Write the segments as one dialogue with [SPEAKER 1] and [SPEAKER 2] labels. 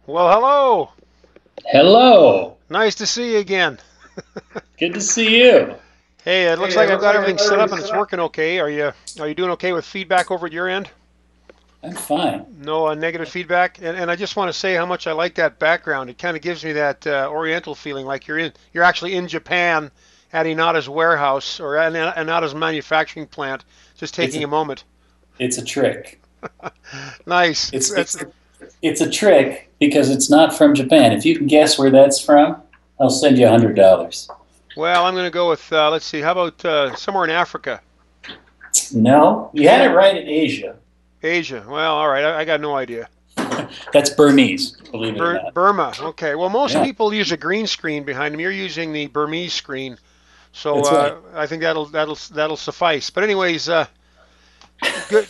[SPEAKER 1] Well, hello.
[SPEAKER 2] Hello.
[SPEAKER 1] Nice to see you again.
[SPEAKER 2] Good to see you.
[SPEAKER 1] Hey, it looks like I've got everything set up and it's working okay. Are you doing okay with feedback over at your end?
[SPEAKER 2] I'm fine.
[SPEAKER 1] No negative feedback. And I just want to say how much I like that background. It kind of gives me that Oriental feeling, like you're actually in Japan at Inada's warehouse or at Inada's manufacturing plant, just
[SPEAKER 2] It's
[SPEAKER 1] taking a
[SPEAKER 2] a
[SPEAKER 1] moment.
[SPEAKER 2] it's a trick.
[SPEAKER 1] Nice.
[SPEAKER 2] It's
[SPEAKER 1] That's
[SPEAKER 2] it's it's a trick because it's not from Japan. If you can guess where that's from, I'll send you $100.
[SPEAKER 1] well. I'm going to go with let's see. How about somewhere in Africa?
[SPEAKER 2] No, you had it right in Asia.
[SPEAKER 1] Asia. Well, all right. I got no idea.
[SPEAKER 2] That's Burmese, believe it or not.
[SPEAKER 1] Burma. Okay. Well, most
[SPEAKER 2] Yeah,
[SPEAKER 1] people use a green screen behind them. You're using the Burmese screen, so
[SPEAKER 2] that's right.
[SPEAKER 1] I think that'll suffice. But anyways, good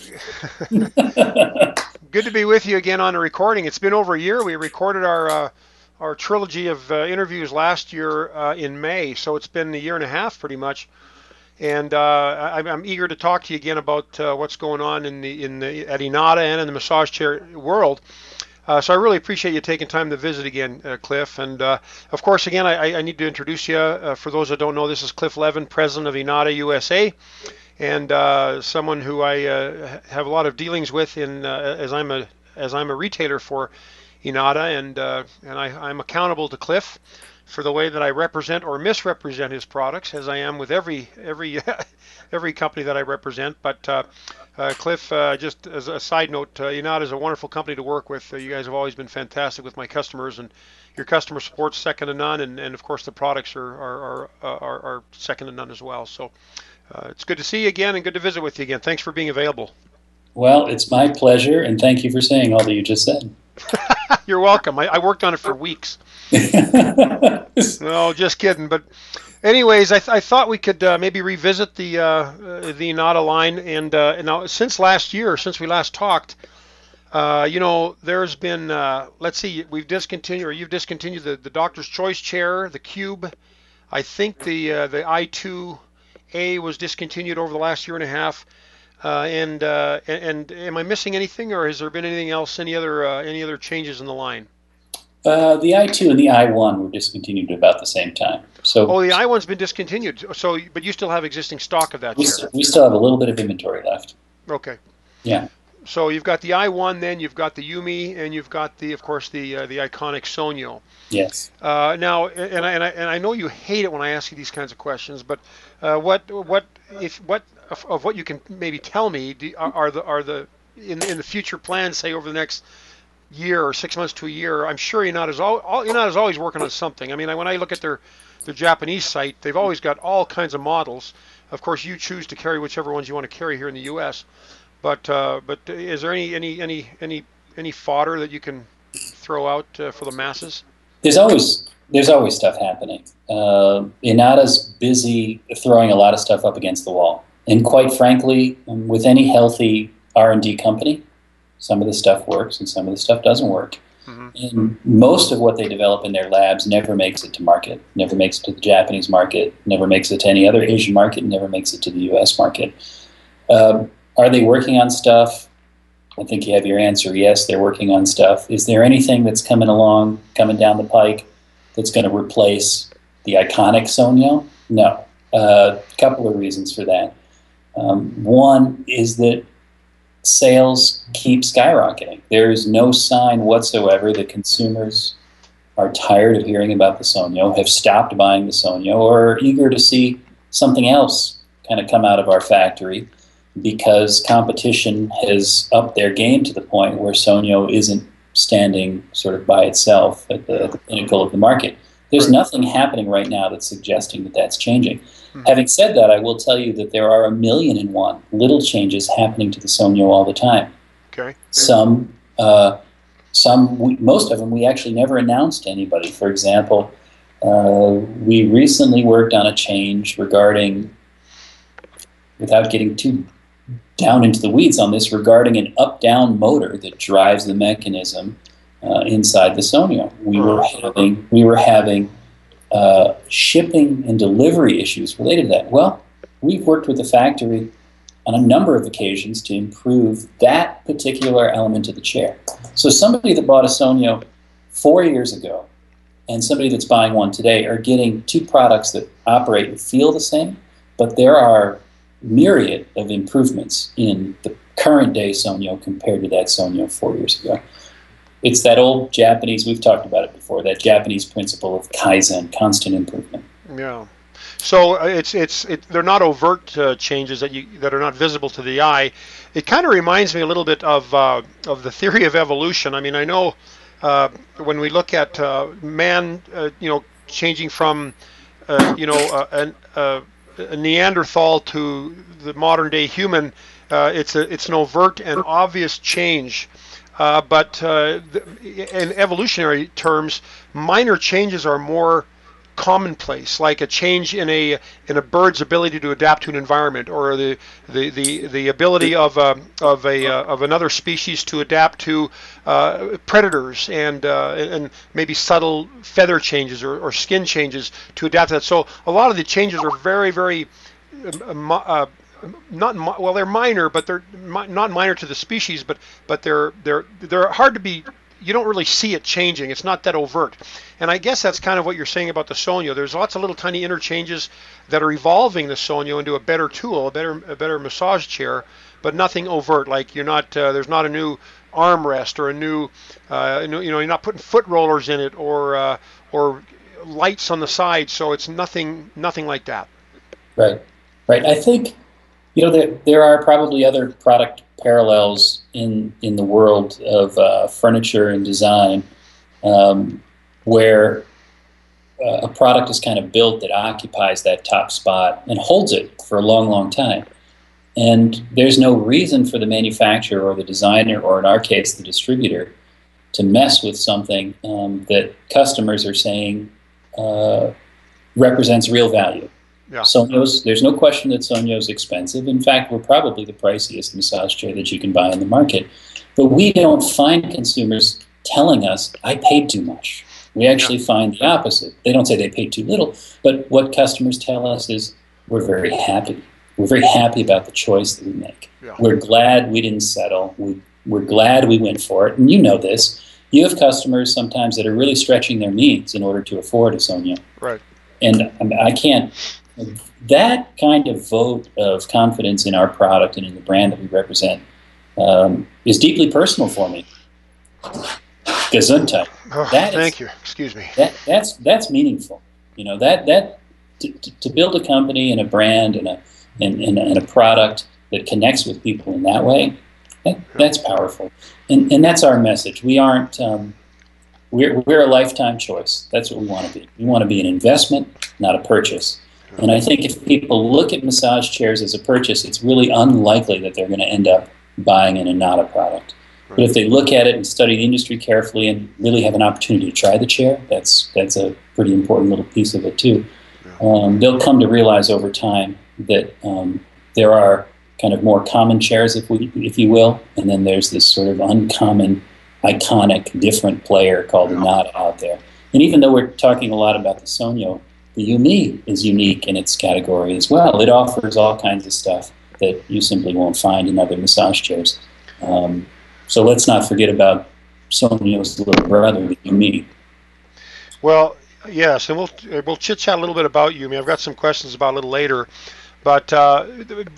[SPEAKER 1] good to be with you again on the recording. It's been over a year. We recorded our trilogy of interviews last year in May, so it's been a year and a half pretty much. And I'm eager to talk to you again about what's going on in the at Inada and in the massage chair world. So I really appreciate you taking time to visit again, Cliff. And of course, again, I need to introduce you. For those that don't know, this is Cliff Levin, president of Inada USA, and someone who I have a lot of dealings with as I'm a retailer for Inada, and I'm accountable to Cliff for the way that I represent or misrepresent his products, as I am with every every company that I represent. But Cliff, just as a side note, Inada is a wonderful company to work with. You guys have always been fantastic with my customers, and your customer support's second to none. And of course, the products are second to none as well. So it's good to see you again and good to visit with you again. Thanks for being available.
[SPEAKER 2] Well, it's my pleasure, and thank you for saying all that you just said.
[SPEAKER 1] You're welcome. I worked on it for weeks. No, just kidding. But anyways, I thought we could maybe revisit the Inada line. And now, since last year, since we last talked, there's been let's see, we've discontinued or you've discontinued the Doctor's Choice chair, the Cube. I think the I2A was discontinued over the last year and a half. And am I missing anything, or has there been anything else? Any other changes in the line?
[SPEAKER 2] The I2 and the I1 were discontinued at about the same time. So
[SPEAKER 1] Oh, the I one's been discontinued. So, but you still have existing stock of that
[SPEAKER 2] we,
[SPEAKER 1] chair.
[SPEAKER 2] st we still have a little bit of inventory left.
[SPEAKER 1] Okay.
[SPEAKER 2] Yeah.
[SPEAKER 1] So you've got the I1, then you've got the Yumi, and you've got of course, the iconic Sogno.
[SPEAKER 2] Yes.
[SPEAKER 1] Now, and I know you hate it when I ask you these kinds of questions, but what of what you can maybe tell me are the in the future plans, say over the next year or 6 months to a year? I'm sure United is always working on something. I mean, when I look at their Japanese site, they've always got all kinds of models. Of course, you choose to carry whichever ones you want to carry here in the U.S. But is there any fodder that you can throw out for the masses?
[SPEAKER 2] There's always stuff happening. Inada's busy throwing a lot of stuff up against the wall, and quite frankly, with any healthy R&D company, some of the stuff works and some of the stuff doesn't work.
[SPEAKER 1] Hmm.
[SPEAKER 2] And most of what they develop in their labs never makes it to market, never makes it to the Japanese market, never makes it to any other Asian market, never makes it to the U.S. market. Are they working on stuff? I think you have your answer. Yes, they're working on stuff. Is there anything that's coming down the pike, that's going to replace the iconic Sogno? No. A couple of reasons for that. One is that sales keep skyrocketing. There is no sign whatsoever that consumers are tired of hearing about the Sogno, have stopped buying the Sogno, or are eager to see something else kind of come out of our factory, because competition has upped their game to the point where Sogno isn't standing sort of by itself at the pinnacle of the market. There's
[SPEAKER 1] Right.
[SPEAKER 2] nothing happening right now that's suggesting that that's changing.
[SPEAKER 1] Hmm.
[SPEAKER 2] Having said that, I will tell you that there are 1,000,001 little changes happening to the Sogno all the time.
[SPEAKER 1] Okay.
[SPEAKER 2] Some, most of them we actually never announced to anybody. For example, we recently worked on a change regarding, without getting too down into the weeds on this, regarding an up-down motor that drives the mechanism inside the Sogno. We were having shipping and delivery issues related to that. Well, we've worked with the factory on a number of occasions to improve that particular element of the chair. So somebody that bought a Sogno 4 years ago and somebody that's buying one today are getting two products that operate and feel the same, but there are myriad of improvements in the current day Sogno compared to that Sogno 4 years ago. It's that old Japanese, we've talked about it before, that Japanese principle of Kaizen, constant improvement.
[SPEAKER 1] Yeah. So they're not overt changes that are not visible to the eye. It kind of reminds me a little bit of the theory of evolution. I mean, I know when we look at man, changing from a Neanderthal to the modern day human, it's an overt and obvious change. But in evolutionary terms, minor changes are more commonplace, like a change in a bird's ability to adapt to an environment, or the ability of another species to adapt to predators, and maybe subtle feather changes or skin changes to adapt to that. So a lot of the changes are very, very they're minor, but they're not minor to the species, but they're hard to be. You don't really see it changing. It's not that overt. And I guess that's kind of what you're saying about the Sogno. There's lots of little tiny interchanges that are evolving the Sogno into a better tool, a better massage chair, but nothing overt. Like you're not there's not a new armrest or a new you're not putting foot rollers in it or lights on the side. So it's nothing like that.
[SPEAKER 2] Right. I think there are probably other product parallels in the world of furniture and design, where a product is kind of built that occupies that top spot and holds it for a long, long time. And there's no reason for the manufacturer or the designer, or in our case, the distributor, to mess with something that customers are saying represents real value.
[SPEAKER 1] Yeah.
[SPEAKER 2] Sogno's, there's no question that Sogno's expensive. In fact, we're probably the priciest massage chair that you can buy in the market. But we don't find consumers telling us, I paid too much. We actually find the opposite. They don't say they paid too little, but what customers tell us is, we're very happy. We're very happy about the choice that we make. Yeah. We're glad we didn't settle. We're glad we went for it. And you know this. You have customers sometimes that are really stretching their needs in order to afford a Sogno.
[SPEAKER 1] Right.
[SPEAKER 2] And I can't. That kind of vote of confidence in our product and in the brand that we represent is deeply personal for me. Gesundheit.
[SPEAKER 1] Oh, thank you. Excuse me.
[SPEAKER 2] That's meaningful. To build a company and a brand and a product that connects with people in that way, that's powerful. And that's our message. We aren't. We're a lifetime choice. That's what we want to be. We want to be an investment, not a purchase. And I think if people look at massage chairs as a purchase, it's really unlikely that they're going to end up buying an Inada product. But if they look at it and study the industry carefully and really have an opportunity to try the chair, that's a pretty important little piece of it too. They'll come to realize over time that there are kind of more common chairs, if you will, and then there's this sort of uncommon, iconic, different player called Inada out there. And even though we're talking a lot about the Sogno, the Yume is unique in its category as well. It offers all kinds of stuff that you simply won't find in other massage chairs. So let's not forget about Sogno's little brother, the Yume.
[SPEAKER 1] Well, yes, and we'll chit-chat a little bit about Yume. I've got some questions about a little later. But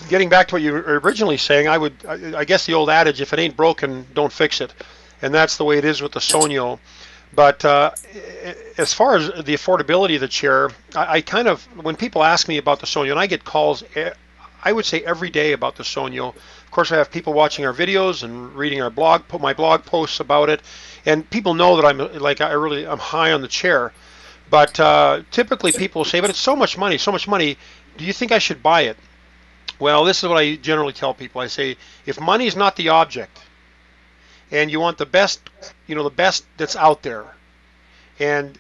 [SPEAKER 1] getting back to what you were originally saying, I guess the old adage, if it ain't broken, don't fix it. And that's the way it is with the Sogno. But as far as the affordability of the chair, I kind of, when people ask me about the Sogno, and I get calls, I would say every day about the Sogno. Of course, I have people watching our videos and reading our my blog posts about it, and people know that I'm high on the chair. But typically people say, but it's so much money, so much money. Do you think I should buy it? Well, this is what I generally tell people. I say, if money is not the object, and you want the best, the best that's out there, and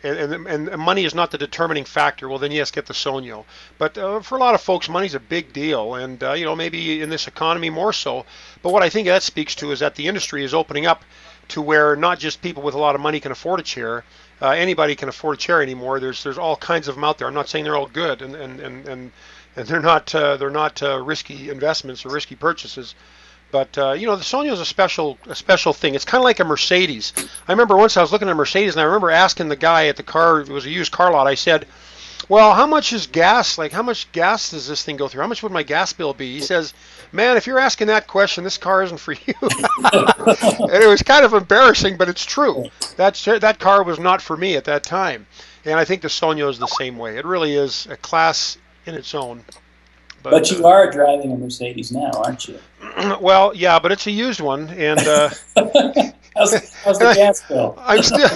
[SPEAKER 1] money is not the determining factor, well then yes, get the Sogno. But for a lot of folks, money's a big deal, and maybe in this economy more so. But what I think that speaks to is that the industry is opening up to where not just people with a lot of money can afford a chair. Anybody can afford a chair anymore. There's all kinds of them out there. I'm not saying they're all good, and and they're not risky investments or risky purchases. But you know, the Sogno is a special thing. It's kind of like a Mercedes. I remember once I was looking at a Mercedes, and I remember asking the guy at the car. It was a used car lot. I said, "Well, how much is gas? Like, how much gas does this thing go through? How much would my gas bill be?" He says, "Man, if you're asking that question, this car isn't for you." And it was kind of embarrassing, but it's true. That car was not for me at that time. And I think the Sogno is the same way. It really is a class in its own.
[SPEAKER 2] But you are driving a Mercedes now, aren't you?
[SPEAKER 1] Well, yeah, but it's a used one, and
[SPEAKER 2] how's the gas bill?
[SPEAKER 1] I'm still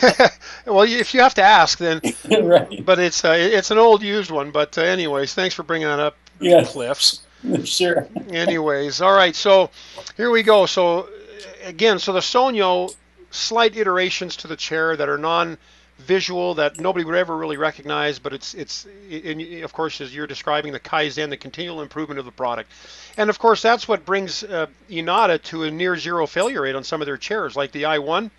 [SPEAKER 1] well. If you have to ask, then
[SPEAKER 2] right.
[SPEAKER 1] But it's an old used one. But anyways, thanks for bringing that up,
[SPEAKER 2] Yeah.
[SPEAKER 1] Cliffs.
[SPEAKER 2] Sure.
[SPEAKER 1] Anyways, all right. So here we go. So again, so the Sogno, slight iterations to the chair that are non-visual, that nobody would ever really recognize, but it's of course, as you're describing, the Kaizen, the continual improvement of the product. And of course, that's what brings Inada to a near zero failure rate on some of their chairs, like the I1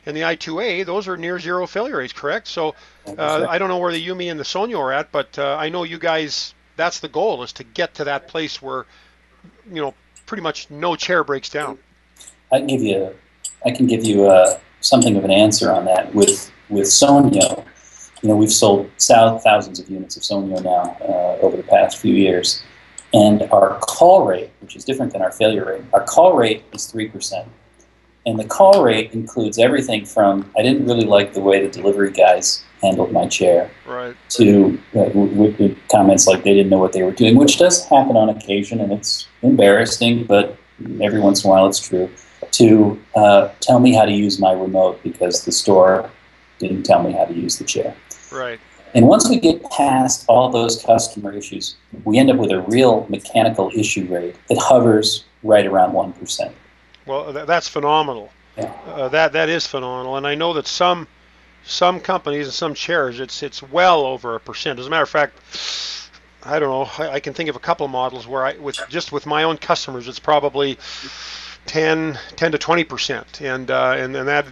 [SPEAKER 1] and the I2A. Those are near zero failure rates, correct? So I don't know where the Yume and the Sogno are at, but I know you guys, that's the goal, is to get to that place where, you know, pretty much no chair breaks down.
[SPEAKER 2] I can give you something of an answer on that with Sogno. You know, we've sold thousands of units of Sogno now over the past few years, and our call rate, which is different than our failure rate, our call rate is 3%, and the call rate includes everything from I didn't really like the way the delivery guys handled my chair,
[SPEAKER 1] right,
[SPEAKER 2] to with comments like they didn't know what they were doing, which does happen on occasion, and it's embarrassing, but every once in a while it's true, to tell me how to use my remote because the store didn't tell me how to use the chair.
[SPEAKER 1] right.
[SPEAKER 2] And once we get past all those customer issues, we end up with a real mechanical issue rate that hovers right around 1%.
[SPEAKER 1] Well, that's phenomenal.
[SPEAKER 2] Yeah.
[SPEAKER 1] That is phenomenal, and I know that some companies and some chairs, it's well over 1%. As a matter of fact, I don't know. I can think of a couple of models where with my own customers, it's probably 10 to 20%, and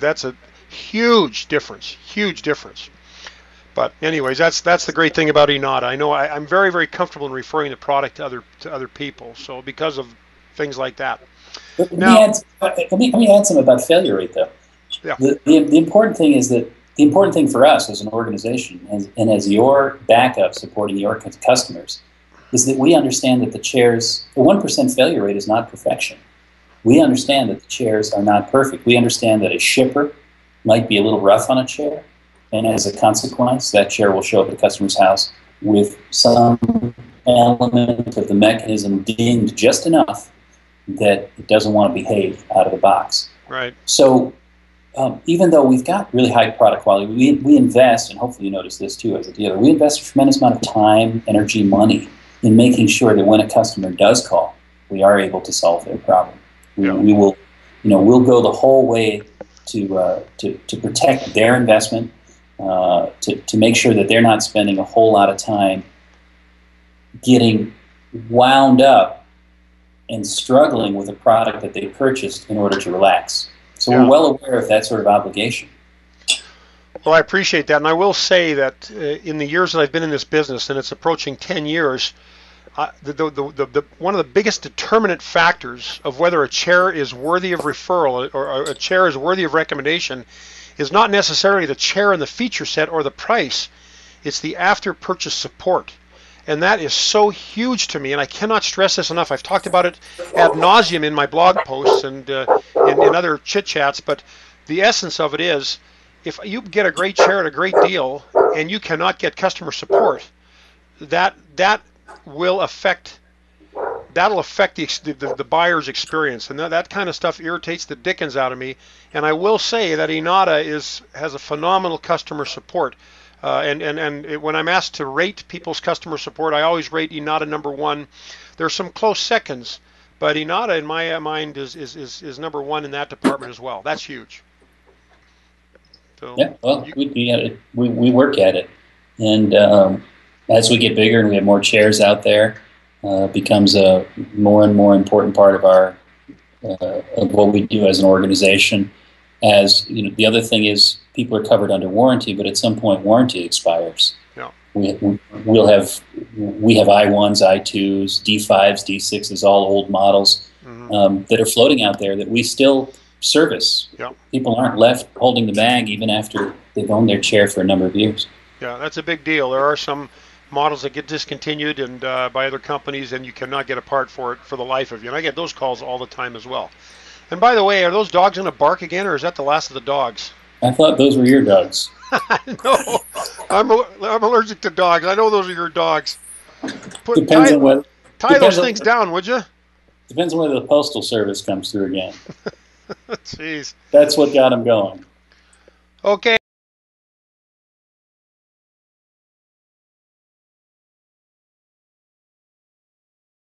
[SPEAKER 1] that's a huge difference. But anyways, that's the great thing about Inada. I know I'm very, very comfortable in referring the product to other people. So because of things like that.
[SPEAKER 2] Let me add something about failure rate, though.
[SPEAKER 1] Yeah.
[SPEAKER 2] The important thing is that the important thing for us as an organization and as your backup supporting your customers is that we understand that the 1% failure rate is not perfection. We understand that the chairs are not perfect. We understand that a shipper might be a little rough on a chair, and as a consequence, that chair will show up at the customer's house with some element of the mechanism dinged just enough that it doesn't want to behave out of the box.
[SPEAKER 1] Right.
[SPEAKER 2] So even though we've got really high product quality, we invest, and hopefully you notice this too as a dealer, we invest a tremendous amount of time, energy, money in making sure that when a customer does call, we are able to solve their problem.
[SPEAKER 1] Yeah.
[SPEAKER 2] We will, we'll go the whole way to protect their investment, to make sure that they're not spending a whole lot of time getting wound up and struggling with a product that they purchased in order to relax. So we're well aware of that sort of obligation.
[SPEAKER 1] Well, I appreciate that, and I will say that in the years that I've been in this business, and it's approaching 10 years, one of the biggest determinant factors of whether a chair is worthy of referral or a chair is worthy of recommendation is not necessarily the chair and the feature set or the price. It's the after-purchase support. And that is so huge to me, and I cannot stress this enough. I've talked about it ad nauseum in my blog posts and in other chit-chats, but the essence of it is, if you get a great chair at a great deal and you cannot get customer support, that'll affect the buyer's experience, and that kind of stuff irritates the dickens out of me. And I will say that Inada has a phenomenal customer support. When I'm asked to rate people's customer support, I always rate Inada number 1. There's some close seconds, but Inada, in my mind, is number 1 in that department as well. That's huge. So,
[SPEAKER 2] yeah, well, we work at it, and as we get bigger and we have more chairs out there, becomes a more and more important part of of what we do as an organization. As the other thing is, people are covered under warranty, but at some point warranty expires.
[SPEAKER 1] Yeah.
[SPEAKER 2] We'll have we have I1s, I2s, D5s, D6s, all old models that are floating out there that we still service.
[SPEAKER 1] Yeah.
[SPEAKER 2] People aren't left holding the bag even after they've owned their chair for a number of years.
[SPEAKER 1] Yeah, that's a big deal. There are some models that get discontinued and by other companies, and you cannot get a part for it for the life of you. And I get those calls all the time as well. And by the way, are those dogs going to bark again, or is that the last of the dogs?
[SPEAKER 2] I thought those were your dogs.
[SPEAKER 1] No, I'm allergic to dogs. I know those are your dogs.
[SPEAKER 2] Depends on whether,
[SPEAKER 1] tie those things down, would you?
[SPEAKER 2] Depends on whether the Postal Service comes through again.
[SPEAKER 1] Jeez.
[SPEAKER 2] That's what got them going.
[SPEAKER 1] Okay.